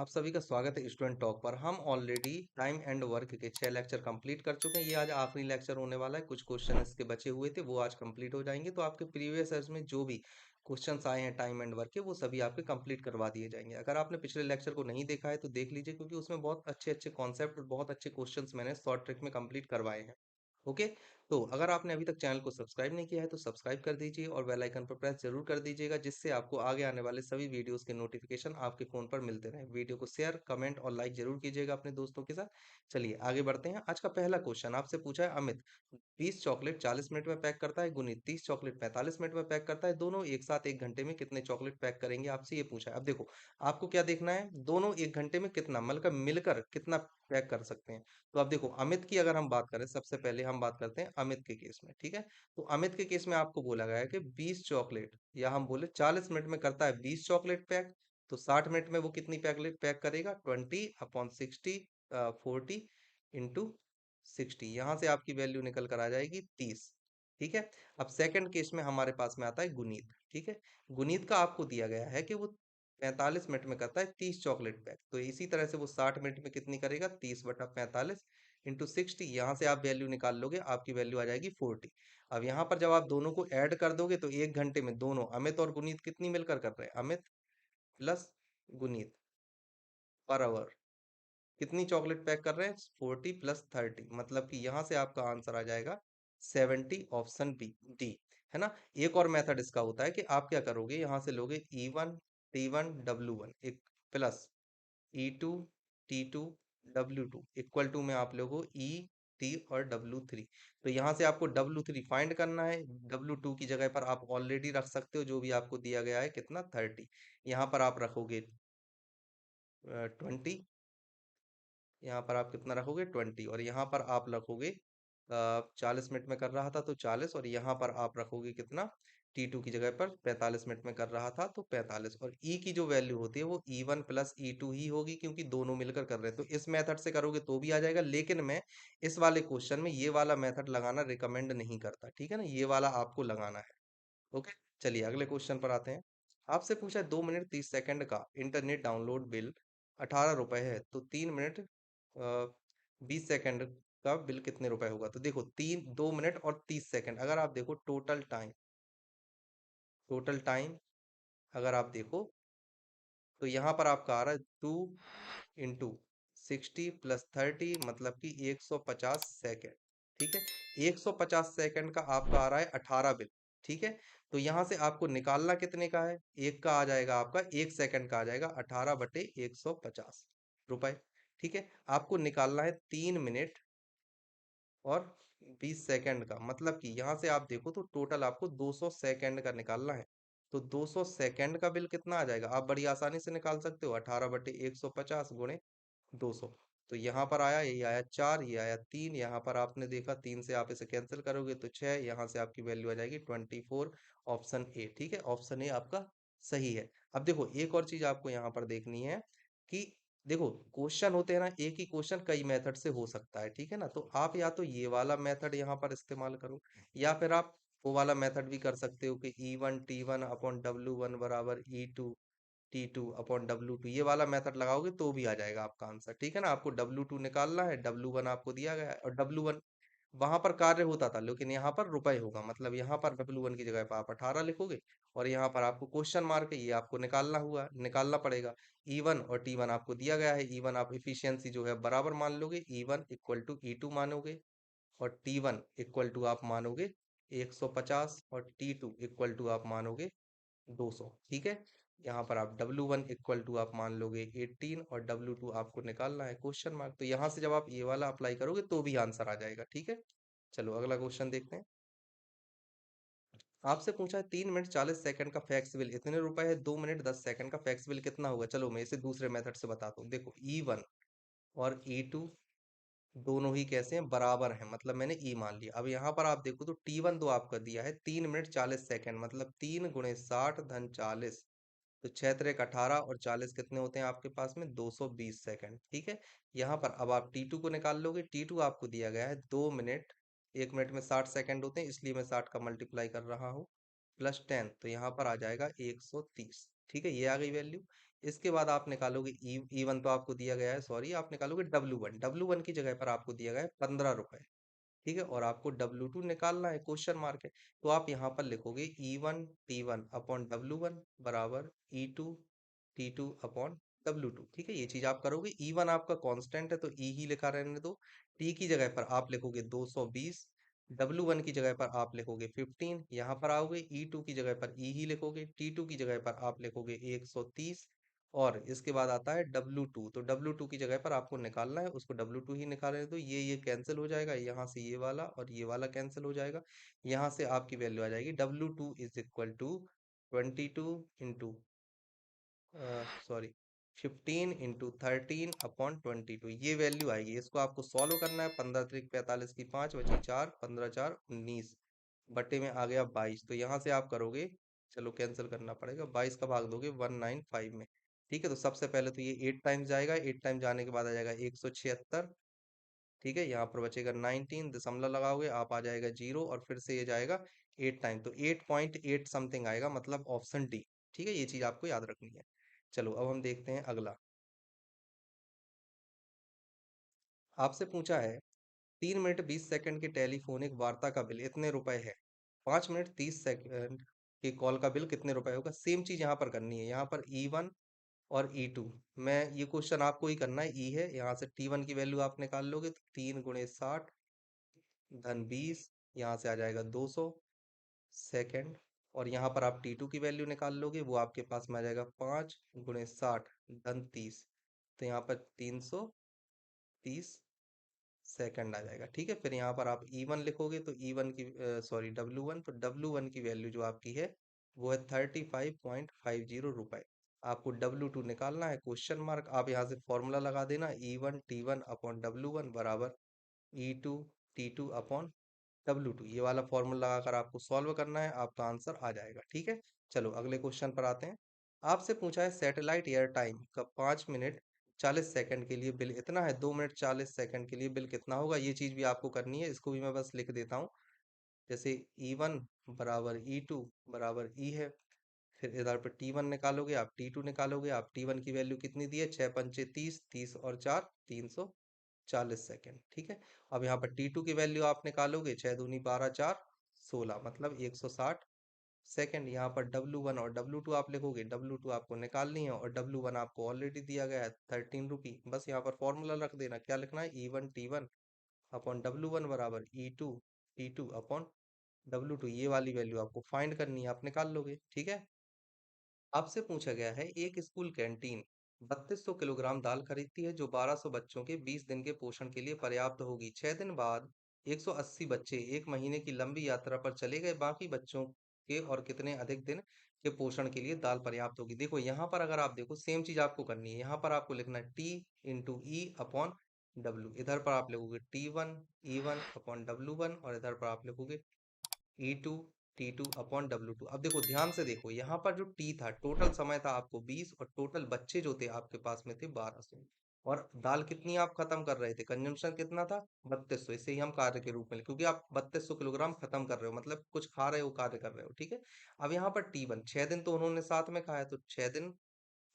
आप सभी का स्वागत है स्टूडेंट टॉक पर। हम ऑलरेडी टाइम एंड वर्क के 6 लेक्चर कंप्लीट कर चुके हैं। ये आज आखिरी लेक्चर होने वाला है। कुछ क्वेश्चन इसके बचे हुए थे, वो आज कंप्लीट हो जाएंगे। तो आपके प्रीवियस ईयर्स में जो भी क्वेश्चंस आए हैं टाइम एंड वर्क के, वो सभी आपके कंप्लीट करवा दिए जाएंगे। अगर आपने पिछले लेक्चर को नहीं देखा है तो देख लीजिए, क्योंकि उसमें बहुत अच्छे अच्छे कॉन्सेप्ट और बहुत अच्छे क्वेश्चंस मैंने शॉर्ट ट्रिक में कंप्लीट करवाए हैं। ओके। तो अगर आपने अभी तक चैनल को सब्सक्राइब नहीं किया है तो सब्सक्राइब कर दीजिए और बेल आइकन पर प्रेस जरूर कर दीजिएगा, जिससे आपको आगे आने वाले सभी वीडियोस के नोटिफिकेशन आपके फोन पर मिलते रहे। वीडियो को शेयर, कमेंट और लाइक जरूर कीजिएगा अपने दोस्तों के साथ। चलिए आगे बढ़ते हैं। आज का पहला क्वेश्चन आपसे पूछा है अमित 20 चॉकलेट 40 मिनट में पैक करता है, गुनीत 30 चॉकलेट 45 मिनट में पैक करता है। दोनों एक साथ 1 घंटे में कितने चॉकलेट पैक करेंगे, आपसे ये पूछा है। अब देखो, आपको क्या देखना है, दोनों 1 घंटे में कितना मतलब मिलकर कितना पैक कर सकते हैं। तो अब देखो, अमित की अगर हम बात करें, सबसे पहले हम बात करते हैं अमित के केस में। ठीक है। तो अमित के केस में आपको बोला गया है कि 20 चॉकलेट, या हम बोले 40 मिनट में करता है 20 चॉकलेट पैक। तो 60 मिनट में वो कितनी पैक पैक करेगा, 20/60, 40 इंटू 60। यहां से आपकी वैल्यू निकल कर आ जाएगी 30। ठीक है। अब सेकंड केस में हमारे पास में आता है गुनीत। ठीक है। गुनीत का आपको दिया गया है कि वो 45 मिनट में करता है 30 चॉकलेट पैक। तो इसी तरह से वो 60 मिनट में कितनी करेगा, 30/45 इंटू 60। यहाँ से आप वैल्यू निकाल लोगे, आपकी वैल्यू आ जाएगी 40। अब यहाँ पर जब आप दोनों को ऐड कर दोगे तो 1 घंटे में दोनों अमित और गुनीत कितनी मिलकर कर रहे हैं, Amit plus Guneet per hour कितनी चॉकलेट पैक कर रहे हैं, 40 + 30। मतलब कि यहाँ से आपका आंसर आ जाएगा 70, ऑप्शन बी, डी। है ना। एक और मेथड इसका होता है कि आप क्या करोगे, यहाँ से लोगे E1 T1 W1 एक plus E2 T2 W2 equal to में आप लोगों E T और W3। तो यहाँ से आपको W3 फाइंड करना है। W2 की जगह पर आप ऑलरेडी रख सकते हो जो भी आपको दिया गया है, कितना 30। यहाँ पर आप रखोगे 20। यहाँ पर आप कितना रखोगे, 20। और यहाँ पर आप रखोगे 40 मिनट में कर रहा था तो 40। और यहाँ पर आप रखोगे कितना, T2 की जगह पर 45 मिनट में कर रहा था तो 45। और E की जो वैल्यू होती है वो E1 प्लस E2 ही होगी, क्योंकि दोनों मिलकर कर रहे हैं। तो इस मेथड से करोगे तो भी आ जाएगा, लेकिन मैं इस वाले क्वेश्चन में ये वाला मेथड लगाना रिकमेंड नहीं करता। ठीक है ना, ये वाला आपको लगाना है। ओके। चलिए अगले क्वेश्चन पर आते हैं। आपसे पूछा है 2 मिनट 30 सेकंड का इंटरनेट डाउनलोड बिल 18 रुपए है, तो 3 मिनट 20 सेकंड का बिल कितने रुपए होगा। तो देखो, 2 मिनट और 30 सेकंड, अगर आप देखो टोटल टाइम अगर आप देखो तो यहाँ पर आपका आ रहा है 2 × 60 + 30, मतलब कि 150 सेकंड। ठीक है। 150 सेकंड का आपका आ रहा है 18 बिल। ठीक है। तो यहाँ से आपको निकालना कितने का है, एक का आ जाएगा, आपका 1 सेकंड का आ जाएगा 18/150 रुपए। ठीक है। आपको निकालना है 3 मिनट और 20 सेकंड का, मतलब कि यहाँ से आप देखो तो टोटल आपको 200 सेकंड का निकालना है। तो 200 सेकंड का बिल कितना आ जाएगा, आप बड़ी आसानी से निकाल सकते हो, 18/150 गुणे 200। तो यहाँ पर आया, ये आया 4, ये आया 3। यहाँ पर आपने देखा 3 से आप इसे कैंसिल करोगे तो 6। यहाँ से आपकी वैल्यू आ जाएगी 24, ऑप्शन ए। ठीक है, ऑप्शन ए आपका सही है। अब देखो, एक और चीज आपको यहाँ पर देखनी है कि देखो, क्वेश्चन होते हैं ना, एक ही क्वेश्चन कई मेथड से हो सकता है। ठीक है ना। तो आप या तो ये वाला मेथड यहाँ पर इस्तेमाल करो, या फिर आप वो वाला मेथड भी कर सकते हो कि E1 T1/W1 बराबर E2 T2/W2। ये वाला मेथड लगाओगे तो भी आ जाएगा आपका आंसर। ठीक है ना। आपको W2 निकालना है, W1 आपको दिया गया है, और W1 वहां पर कार्य होता था, लेकिन यहाँ पर रुपए होगा। मतलब यहाँ पर W1 की जगह पर आप 18 लिखोगे, और यहाँ पर आपको क्वेश्चन मार्क है, ये आपको निकालना पड़ेगा। E1 और T1 आपको दिया गया है। E1 आप इफिशियंसी जो है बराबर मान लोगे, E1 इक्वल टू E2 मानोगे, और T1 इक्वल टू आप मानोगे 150, और T2 इक्वल टू आप मानोगे 200। ठीक है। यहाँ पर आप W1 इक्वल टू आप मान लोगे 18, और W2 आपको निकालना है क्वेश्चन मार्क। तो यहाँ से जब आप ये वाला अप्लाई करोगे तो भी आंसर आ जाएगा। ठीक है। चलो अगला क्वेश्चन देखते हैं। आपसे पूछा है 3 मिनट 40 सेकंड का फैक्स बिल इतने रुपए है, 2 मिनट 10 सेकंड का फैक्स बिल कितना होगा। चलो मैं इसे दूसरे मेथड से बताता हूँ। देखो, E1 और E2 दोनों ही कैसे हैं, बराबर हैं, मतलब मैंने ई मान लिया। अब यहाँ पर आप देखो तो T1 तो आपका दिया है 3 मिनट 40 सेकंड, मतलब 3 × 60 × 40। तो 6 × 18 और 40 कितने होते हैं आपके पास में, 220 सेकंड। ठीक है। यहाँ पर अब आप T2 को निकाल लोगे। T2 आपको दिया गया है 2 मिनट, 1 मिनट में 60 सेकंड होते हैं, इसलिए मैं 60 का मल्टीप्लाई कर रहा हूँ, +10। तो यहाँ पर आ जाएगा 130। ठीक है, ये आ गई वैल्यू। इसके बाद आप निकालोगे ई वन तो आपको दिया गया है, सॉरी, आप निकालोगे डब्लू वन की जगह पर आपको दिया गया है 15 रुपए। ठीक है, और आपको W2 निकालना है, क्वेश्चन मार्क है। तो आप यहाँ पर लिखोगे E1 T1 अपॉन W1 बराबर E2 T2 अपॉन W2। ठीक है, ये चीज आप करोगे। E1 आपका कांस्टेंट है तो E ही लिखा रहने दो। T की जगह पर आप लिखोगे 220, W1 की जगह पर आप लिखोगे 15, यहाँ पर आओगे E2 की जगह पर E ही लिखोगे, T2 की जगह पर आप लिखोगे 130, और इसके बाद आता है W2। तो W2 की जगह पर आपको निकालना है, उसको W2 ही निकालने दो। ये कैंसिल हो जाएगा, यहाँ से ये वाला और ये वाला कैंसिल हो जाएगा। यहाँ से आपकी वैल्यू आ जाएगी W2 is equal to 22 into, sorry, 15 into 13 upon 22, ये वैल्यू आएगी। इसको आपको सॉल्व करना है। 15 3 45 की 5 बची 4, 15 4 19 बटे में आ गया 22। तो यहाँ से आप करोगे, चलो कैंसिल करना पड़ेगा, 22 का भाग दोगे 195 में। ठीक है, तो सबसे पहले तो ये 8 टाइम्स जाएगा, 8 टाइम जाने के बाद आ जाएगा 176। ठीक है, यहाँ पर बचेगा 19, दशमलव लगाओगे आप, आ जाएगा 0, और फिर से ये जाएगा 8 टाइम, तो 8.8 समथिंग आएगा, मतलब ऑप्शन डी। ठीक है, ये चीज आपको याद रखनी है। चलो अब हम देखते हैं अगला। आपसे पूछा है 3 मिनट 20 सेकंड के टेलीफोनिक वार्ता का बिल इतने रुपए है, 5 मिनट 30 सेकंड के कॉल का बिल कितने रुपए होगा। सेम चीज यहाँ पर करनी है। यहाँ पर E1 और E2, मैं ये क्वेश्चन आपको ही करना है। ई है, यहाँ से T1 की वैल्यू आप निकाल लोगे तो 3 × 60 धन 20, यहाँ से आ जाएगा 200 सेकंड, और यहाँ पर आप T2 की वैल्यू निकाल लोगे, वो आपके पास में आ जाएगा 5 × 60 धन 30, तो यहाँ पर 330 सेकंड आ जाएगा। ठीक है, फिर यहाँ पर आप E1 लिखोगे तो E1 की, सॉरी, W1, तो W1 की वैल्यू जो आपकी है वो है 35.50 रुपए। आपको W2 निकालना है, क्वेश्चन मार्क। आप यहाँ से फॉर्मूला लगा देना, E1 T1 अपॉन W1 बराबर E2 T2 अपॉन W2, ये वाला फॉर्मूला लगाकर आपको सॉल्व करना है, आपका आंसर आ जाएगा। ठीक है, चलो अगले क्वेश्चन पर आते हैं। आपसे पूछा है सैटेलाइट एयर टाइम का 5 मिनट 40 सेकंड के लिए बिल इतना है, 2 मिनट 40 सेकंड के लिए बिल कितना होगा। ये चीज भी आपको करनी है, इसको भी मैं बस लिख देता हूँ। जैसे E1 बराबर E2 बराबर E है, फिर इधर पर T1 निकालोगे, आप T2 निकालोगे, आप T1 की वैल्यू कितनी दी है, 6 × 5 = 30, 30 और 4 340 सेकंड। ठीक है, अब यहाँ पर T2 की वैल्यू आप निकालोगे, 6 दूनी 12 4 16, मतलब 160 सेकंड। यहाँ पर W1 और W2 आप लिखोगे, W2 आपको निकालनी है और W1 आपको ऑलरेडी दिया गया है 13 रुपी। बस यहाँ पर फॉर्मूला रख देना, क्या लिखना है, E1 T1 अपॉन W1 बराबर E2 T2 अपॉन W2, ये वाली वैल्यू आपको फाइंड करनी है, आप निकाल लोगे। ठीक है, आपसे पूछा गया है एक स्कूल कैंटीन 3200 किलोग्राम दाल खरीदती है जो 1200 बच्चों के 20 दिन के पोषण के लिए पर्याप्त होगी। 6 दिन बाद 180 बच्चे एक महीने की लंबी यात्रा पर चले गए, बाकी बच्चों के और कितने अधिक दिन के पोषण के लिए दाल पर्याप्त होगी। देखो यहाँ पर अगर आप देखो, सेम चीज आपको करनी है। यहाँ पर आपको लिखना है T × E अपॉन W, इधर पर आप लिखोगे T1 E1 अपॉन W1, और इधर पर आप लिखोगे E2 T2 अपॉन W2। अब देखो ध्यान से देखो, यहाँ पर जो T था, टोटल समय था आपको 20, और टोटल बच्चे जो थे आपके पास में थे 1200, और दाल कितनी आप खत्म कर रहे थे, कंजम्पशन कितना था 3200। इसे ही हम कार्य के रूप में, क्योंकि आप 3200 किलोग्राम खत्म कर रहे हो, मतलब कुछ खा रहे हो, कार्य कर रहे हो। ठीक है, अब यहाँ पर T1 6 दिन तो उन्होंने साथ में खाया, तो 6 दिन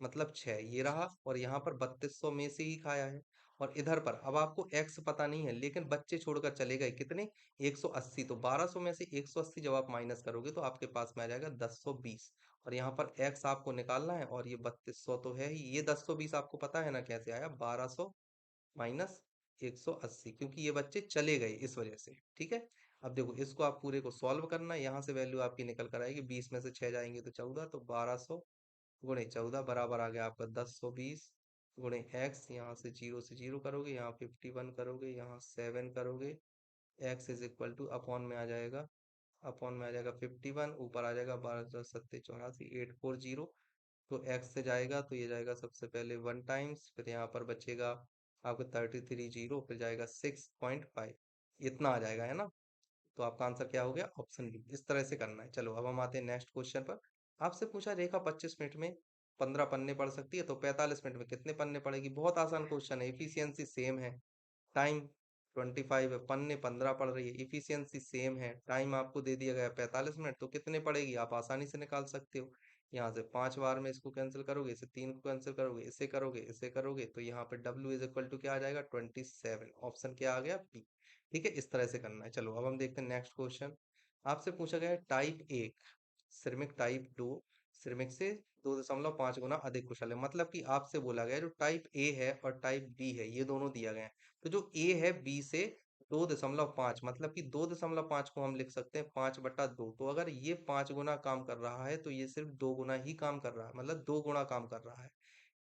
मतलब 6 ये रहा, और यहाँ पर 3200 में से ही खाया है। और इधर पर अब आपको एक्स पता नहीं है, लेकिन बच्चे छोड़कर चले गए कितने, 180, तो 1200 में से 180 जब आप माइनस करोगे तो आपके पास में आ जाएगा 1020, और यहाँ पर एक्स आपको निकालना है, और ये 3200 तो है ही, ये 1020 आपको पता है ना कैसे आया, 1200 माइनस 180, क्योंकि ये बच्चे चले गए इस वजह से। ठीक है, अब देखो इसको आप पूरे को सॉल्व करना है, यहाँ से वैल्यू आपकी निकल कर आएगी, 20 में से 6 जाएंगे तो 14, तो 1200 × 14 बराबर आ गया आपका 1020 गुणे एक्स, यहाँ से 0 करोगे, यहाँ 51 करोगे, यहाँ 7 करोगे, x is equal two upon में आ जाएगा 51, ऊपर आ जाएगा 12 × 7 = 84, 840। तो एक्स से जाएगा, तो ये जाएगा सबसे पहले 1 टाइम्स, फिर यहाँ पर बचेगा आपका 33 0, फिर जाएगा 6.5, इतना आ जाएगा, है ना। तो आपका आंसर क्या हो गया, ऑप्शन बी। इस तरह से करना है। चलो अब हम आते हैं नेक्स्ट क्वेश्चन पर। आपसे पूछा रेखा 25 मिनट में 15 पन्ने पढ़ सकती है, तो 45 मिनट में कितने पन्ने पढ़ेगी। बहुत आसान क्वेश्चन है, एफिशिएंसी सेम है, टाइम 25 है, पन्ने 15 पड़ रही है, इफिशियंसी सेम है, टाइम आपको दे दिया गया है 45 मिनट, तो कितने पड़ेगी आप आसानी से निकाल सकते हो। यहाँ से 5 बार में इसको कैंसिल करोगे, इसे 3 को कैंसिल करोगे, इसे करोगे तो यहाँ पे W इज इक्वल टू क्या आ जाएगा 27। ऑप्शन क्या आ गया बी। ठीक है, इस तरह से करना है। चलो अब हम देखते हैं नेक्स्ट क्वेश्चन। आपसे पूछा गया है टाइप 1 श्रमिक टाइप 2 श्रमिक से 2.5 गुना अधिक कुशल है। मतलब कि आपसे बोला गया है जो टाइप ए है और टाइप बी है ये दोनों दिया गया है। तो जो ए है बी से 2.5, मतलब कि 2.5 को हम लिख सकते हैं 5/2। तो अगर ये 5 गुना काम कर रहा है तो ये सिर्फ 2 गुना ही काम कर रहा है, मतलब 2 गुना काम कर रहा है।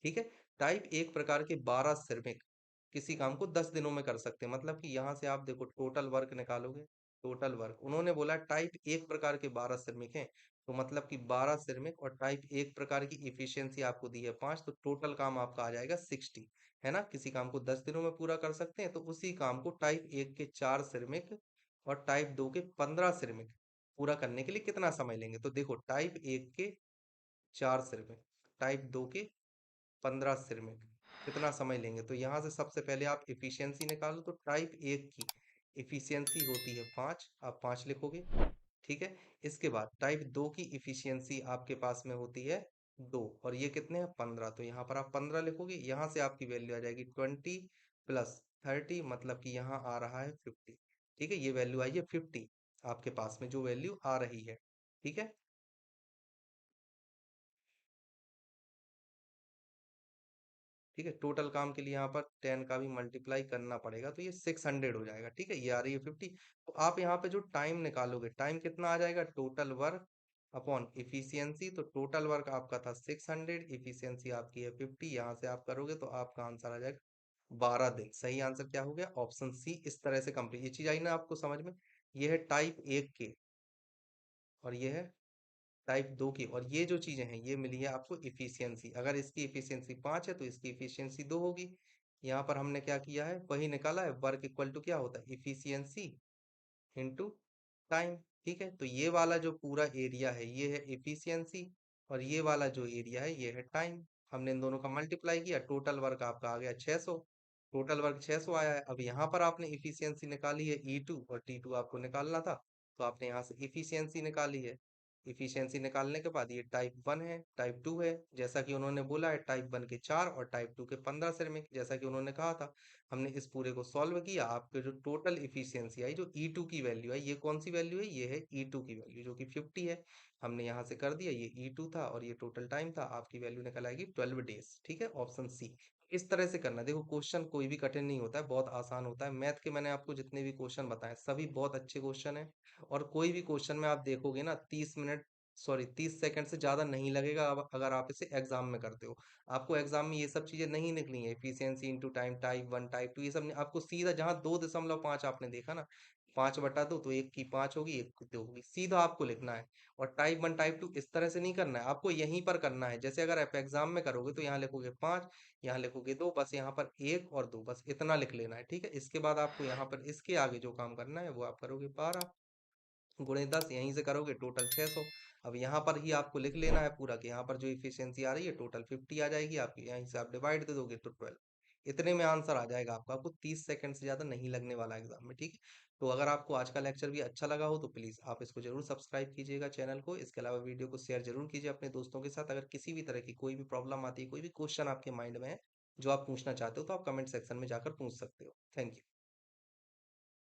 ठीक है। टाइप एक प्रकार के 12 श्रमिक किसी काम को 10 दिनों में कर सकते हैं। मतलब कि यहाँ से आप देखो टोटल वर्क निकालोगे, टोटल वर्क उन्होंने बोला टाइप एक प्रकार के 12 श्रमिक हैं, तो मतलब कि 12 श्रमिक और टाइप एक प्रकार की इफिशियंसी आपको दी है 5, तो टोटल काम आपका आ जाएगा 60। है ना, किसी काम को 10 दिनों में पूरा कर सकते हैं, तो उसी काम को टाइप एक के 4 श्रमिक और टाइप 2 के 15 श्रमिक पूरा करने के लिए कितना समय लेंगे। तो देखो टाइप एक के 4 श्रमिक, टाइप 2 के 15 श्रमिक कितना समय लेंगे। तो यहाँ से सबसे पहले आप इफिशियंसी निकालो, तो टाइप एक की इफिशियंसी होती है 5, आप 5 लिखोगे। ठीक है। इसके बाद टाइप 2 की इफिशियंसी आपके पास में होती है 2, और ये कितने हैं 15, तो यहाँ पर आप 15 लिखोगे। यहाँ से आपकी वैल्यू आ जाएगी 20 + 30, मतलब कि यहाँ आ रहा है 50। ठीक है, ये वैल्यू आई है 50 आपके पास में जो वैल्यू आ रही है। ठीक है। ठीक है, टोटल काम के लिए यहाँ पर 10 का भी मल्टीप्लाई करना पड़ेगा, तो ये 600 हो जाएगा। ठीक है, ये आ रही है 50। तो आप यहाँ पे जो टाइम निकालोगे, टाइम कितना आ जाएगा टोटल वर्क अपॉन इफिशियंसी। तो टोटल वर्क आपका था 600, इफिशियंसी आपकी है 50, यहाँ से आप करोगे तो आपका आंसर आ जाएगा 12 दिन। सही आंसर क्या हो गया ऑप्शन सी। इस तरह से कंप्लीट, ये चीज आई ना आपको समझ में। ये है टाइप एक के और ये है टाइप 2 की, और ये जो चीजें हैं ये मिली है आपको इफिशियंसी। अगर इसकी इफिशियंसी 5 है तो इसकी इफिशियंसी 2 होगी। यहाँ पर हमने क्या किया है, वही निकाला है, वर्क इक्वल टू क्या होता है इफिशियंसी इंटू टाइम। ठीक है, तो ये वाला जो पूरा एरिया है ये है इफिशियंसी, और ये वाला जो एरिया है ये है टाइम। हमने इन दोनों का मल्टीप्लाई किया, टोटल वर्क आपका आ गया 600। टोटल वर्क 600 आया है। अब यहाँ पर आपने इफिशियंसी निकाली है E2 और T2 आपको निकालना था, तो आपने यहाँ से इफिशियंसी निकाली है। इफिशियंसी निकालने के बाद ये टाइप 1 है, टाइप 2 है, जैसा कि उन्होंने बोला है टाइप 1 के 4 और टाइप 2 के 15 श्रमिक, जैसा कि उन्होंने कहा था। हमने इस पूरे को सॉल्व किया, आपके जो टोटल इफिशियंसी आई, जो E2 की वैल्यू है, ये कौन सी वैल्यू है, ये है E2 की वैल्यू जो कि 50 है। हमने यहाँ से कर दिया, ये E2 था और ये टोटल टाइम था, आपकी वैल्यू निकल आएगी 12 डेज। ठीक है, ऑप्शन सी। इस तरह से करना। देखो क्वेश्चन कोई भी कठिन नहीं होता है, बहुत आसान होता है। मैथ के मैंने आपको जितने भी क्वेश्चन बताए सभी बहुत अच्छे क्वेश्चन है, और कोई भी क्वेश्चन में आप देखोगे ना 30 मिनट, सॉरी 30 सेकंड से ज्यादा नहीं लगेगा अगर आप इसे एग्जाम में करते हो। आपको एग्जाम में ये सब चीजें नहीं निकली है, efficiency into time, type 1 type 2, ये सब नहीं, आपको सीधा जहां 2.5 आपने देखा ना, 5/2, तो एक की 5 होगी, एक की 2 होगी, सीधा आपको लिखना है। और टाइप 1 टाइप 2 इस तरह से नहीं करना है, आपको यहीं पर करना है। जैसे अगर आप एग्जाम में करोगे तो यहाँ लिखोगे 5, यहाँ लिखोगे 2, बस यहाँ पर 1 और 2, बस इतना लिख लेना है। ठीक है, इसके बाद आपको यहाँ पर इसके आगे जो काम करना है वो आप करोगे 12 गुणे 10, यहीं से करोगे टोटल 600। अब यहाँ पर ही आपको लिख लेना है पूरा कि यहाँ पर जो इफिशियंसी आ रही है टोटल 50 आ जाएगी आपकी, यहीं से आप डिवाइड दे दोगे तो 12। इतने में आंसर आ जाएगा आपका, आपको 30 सेकंड से ज्यादा नहीं लगने वाला एग्जाम में। ठीक है, तो अगर आपको आज का लेक्चर भी अच्छा लगा हो तो प्लीज आप इसको जरूर सब्सक्राइब कीजिएगा चैनल को। इसके अलावा वीडियो को शेयर जरूर कीजिए अपने दोस्तों के साथ। अगर किसी भी तरह की कोई भी प्रॉब्लम आती है, कोई भी क्वेश्चन आपके माइंड में है जो आप पूछना चाहते हो, तो आप कमेंट सेक्शन में जाकर पूछ सकते हो। Thank you.